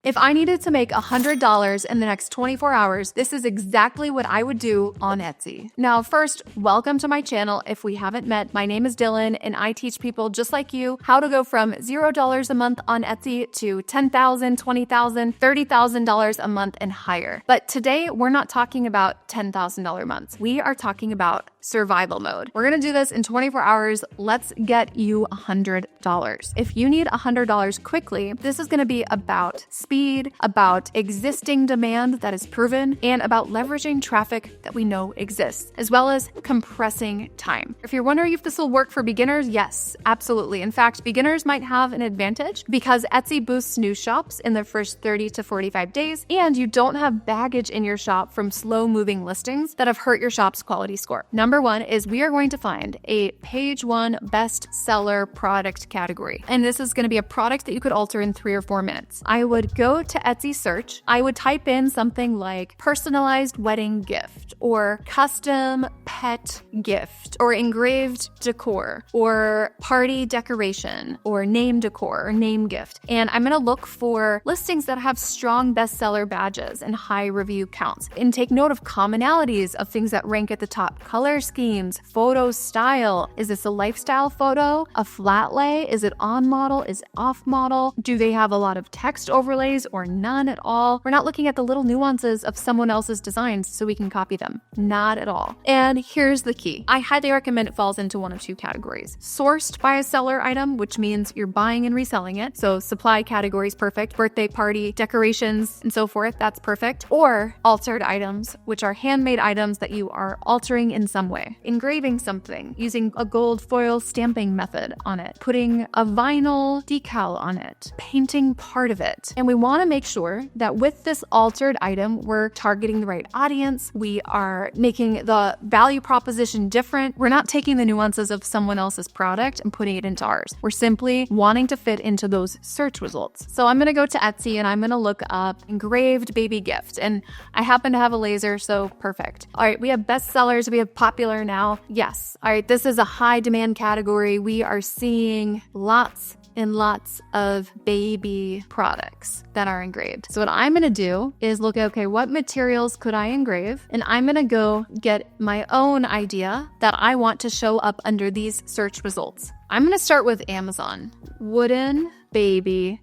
If I needed to make $100 in the next 24 hours, this is exactly what I would do on Etsy. Now, first, welcome to my channel. If we haven't met, my name is Dylan, and I teach people just like you how to go from $0 a month on Etsy to $10,000, $20,000, $30,000 a month and higher. But today, we're not talking about $10,000 months. We are talking about survival mode. We're gonna do this in 24 hours. Let's get you $100. If you need $100 quickly, this is gonna be about speed, about existing demand that is proven, and about leveraging traffic that we know exists, as well as compressing time. If you're wondering if this will work for beginners, yes, absolutely. In fact, beginners might have an advantage because Etsy boosts new shops in the first 30 to 45 days, and you don't have baggage in your shop from slow-moving listings that have hurt your shop's quality score. Number one is we are going to find a page one bestseller product category, and this is going to be a product that you could alter in 3 or 4 minutes. I would go to Etsy search. I would type in something like personalized wedding gift or custom pet gift or engraved decor or party decoration or name decor or name gift. And I'm going to look for listings that have strong bestseller badges and high review counts, and take note of commonalities of things that rank at the top. Color schemes, photo style. Is this a lifestyle photo? A flat lay? Is it on model? Is it off model? Do they have a lot of text overlays or none at all? We're not looking at the little nuances of someone else's designs so we can copy them. Not at all. And here's the key. I highly recommend it falls into one of 2 categories. Sourced by a seller item, which means you're buying and reselling it. So supply category is perfect. Birthday party, decorations, and so forth, that's perfect. Or altered items, which are handmade items that you are altering in some way. Engraving something, using a gold foil stamping method on it, putting a vinyl decal on it, painting part of it. And we want to make sure that with this altered item, we're targeting the right audience. We are making the value proposition different. We're not taking the nuances of someone else's product and putting it into ours. We're simply wanting to fit into those search results. So I'm going to go to Etsy and I'm going to look up engraved baby gift. And I happen to have a laser, so perfect. All right, we have bestsellers. We have popular now. Yes. All right, this is a high demand category. We are seeing lots and lots of baby products that are engraved. So what I'm going to do is look at, okay, what materials could I engrave? And I'm going to go get my own idea that I want to show up under these search results. I'm going to start with Amazon. Wooden baby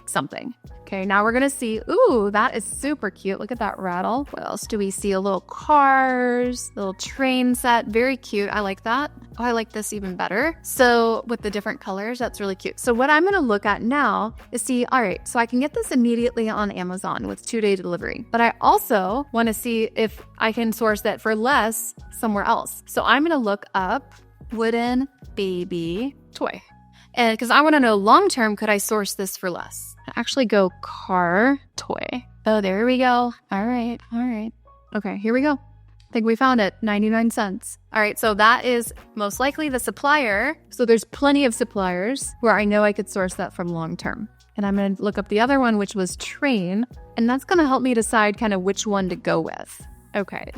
something. Okay, now we're going to see, ooh, that is super cute. Look at that rattle. What else do we see? A little cars, little train set. Very cute. I like that. Oh, I like this even better. So with the different colors, that's really cute. So what I'm going to look at now is see, all right, so I can get this immediately on Amazon with 2-day delivery. But I also want to see if I can source that for less somewhere else. So I'm going to look up wooden baby toy. And because I want to know long-term, could I source this for less? Actually go car toy. Oh, there we go. All right. Okay, here we go. I think we found it, 99 cents. All right, so that is most likely the supplier. So there's plenty of suppliers where I know I could source that from long-term. And I'm going to look up the other one, which was train. And that's going to help me decide kind of which one to go with. Okay,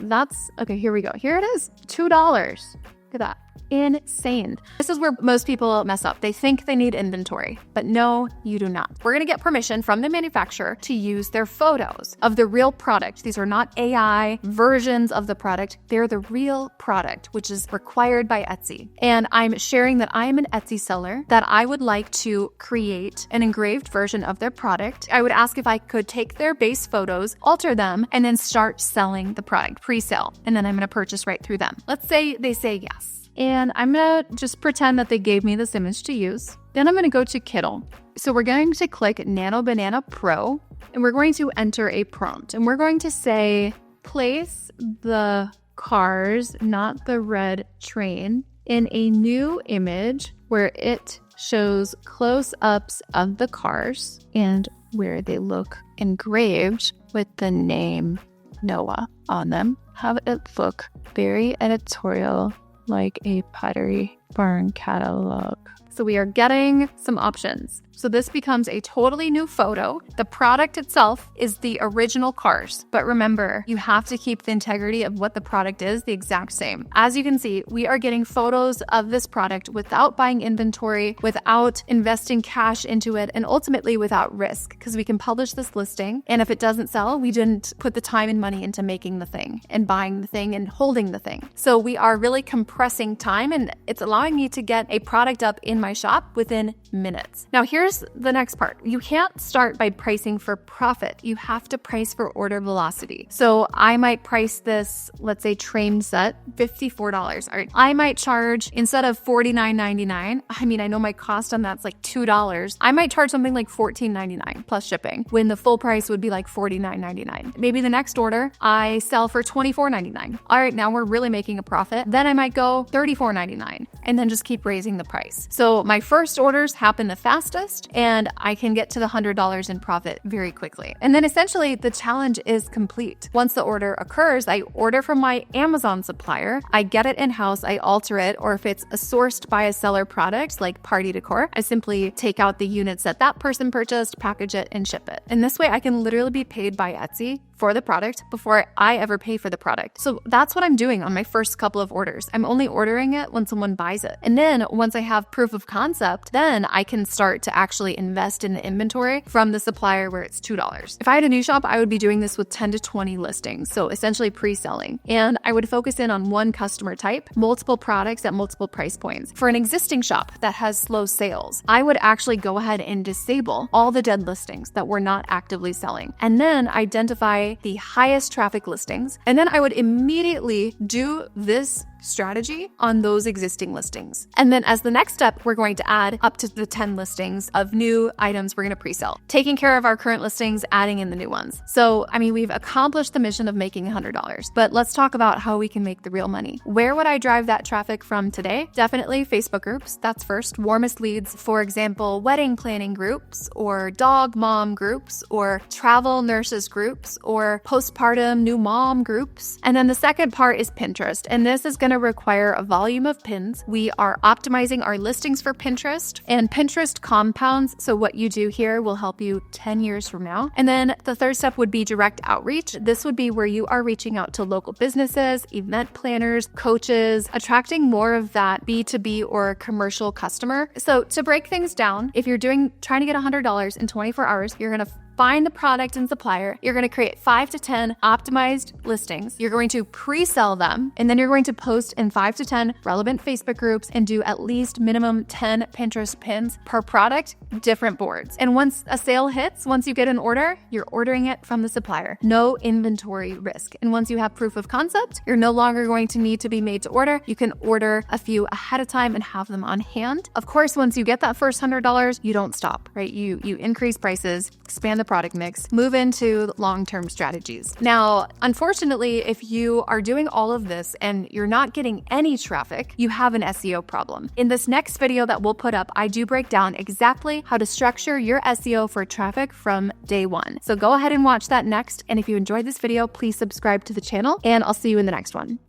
here we go. Here it is, $2. Look at that. Insane. This is where most people mess up. They think they need inventory, but no, you do not. We're going to get permission from the manufacturer to use their photos of the real product. These are not AI versions of the product. They're the real product, which is required by Etsy. And I'm sharing that I am an Etsy seller, that I would like to create an engraved version of their product. I would ask if I could take their base photos, alter them, and then start selling the product, pre-sale. And then I'm going to purchase right through them. Let's say they say yes. And I'm going to just pretend that they gave me this image to use. Then I'm going to go to Kittl. So we're going to click Nano Banana Pro, and we're going to enter a prompt. And we're going to say, place the cars, not the red train, in a new image where it shows close-ups of the cars and where they look engraved with the name Noah on them. Have it look very editorial, like a Pottery Barn catalog. So we are getting some options. So this becomes a totally new photo. The product itself is the original cars, but remember, you have to keep the integrity of what the product is the exact same. As you can see, we are getting photos of this product without buying inventory, without investing cash into it, and ultimately without risk, because we can publish this listing. And if it doesn't sell, we didn't put the time and money into making the thing and buying the thing and holding the thing. So we are really compressing time, and it's allowing me to get a product up in my shop within minutes. Now here's the next part. You can't start by pricing for profit. You have to price for order velocity. So I might price this, let's say train set, $54. All right. I might charge, instead of $49.99, I know my cost on that's like $2. I might charge something like $14.99 plus shipping, when the full price would be like $49.99. Maybe the next order I sell for $24.99. All right, now we're really making a profit. Then I might go $34.99 and then just keep raising the price. So my first orders happen the fastest, and I can get to the $100 in profit very quickly. And then essentially the challenge is complete. Once the order occurs, I order from my Amazon supplier, I get it in-house, I alter it, or if it's a sourced by a seller product like party decor, I simply take out the units that that person purchased, package it, and ship it. And this way I can literally be paid by Etsy for the product before I ever pay for the product. So that's what I'm doing on my first couple of orders. I'm only ordering it when someone buys it. And then once I have proof of concept, then I can start to actually invest in the inventory from the supplier where it's $2. If I had a new shop, I would be doing this with 10 to 20 listings. So essentially pre-selling. And I would focus in on one customer type, multiple products at multiple price points. For an existing shop that has slow sales, I would actually go ahead and disable all the dead listings that we're not actively selling, and then identify the highest traffic listings. And then I would immediately do this strategy on those existing listings. And then as the next step, we're going to add up to the 10 listings of new items we're going to pre-sell, taking care of our current listings, adding in the new ones. So, we've accomplished the mission of making $100, but let's talk about how we can make the real money. Where would I drive that traffic from today? Definitely Facebook groups. That's first. Warmest leads, for example, wedding planning groups, or dog mom groups, or travel nurses groups, or postpartum new mom groups. And then the second part is Pinterest. And this is going to require a volume of pins. We are optimizing our listings for Pinterest, and Pinterest compounds. So what you do here will help you 10 years from now. And then the third step would be direct outreach. This would be where you are reaching out to local businesses, event planners, coaches, attracting more of that B2B or commercial customer. So to break things down, if you're trying to get $100 in 24 hours, you're going to find the product and supplier. You're going to create 5 to 10 optimized listings. You're going to pre-sell them, and then you're going to post in 5 to 10 relevant Facebook groups and do at least minimum 10 Pinterest pins per product, different boards. And once a sale hits, once you get an order, you're ordering it from the supplier. No inventory risk. And once you have proof of concept, you're no longer going to need to be made to order. You can order a few ahead of time and have them on hand. Of course, once you get that first $100, you don't stop, right? You increase prices, expand the product mix, move into long-term strategies. Now, unfortunately, if you are doing all of this and you're not getting any traffic, you have an SEO problem. In this next video that we'll put up, I do break down exactly how to structure your SEO for traffic from day one. So go ahead and watch that next. And if you enjoyed this video, please subscribe to the channel, and I'll see you in the next one.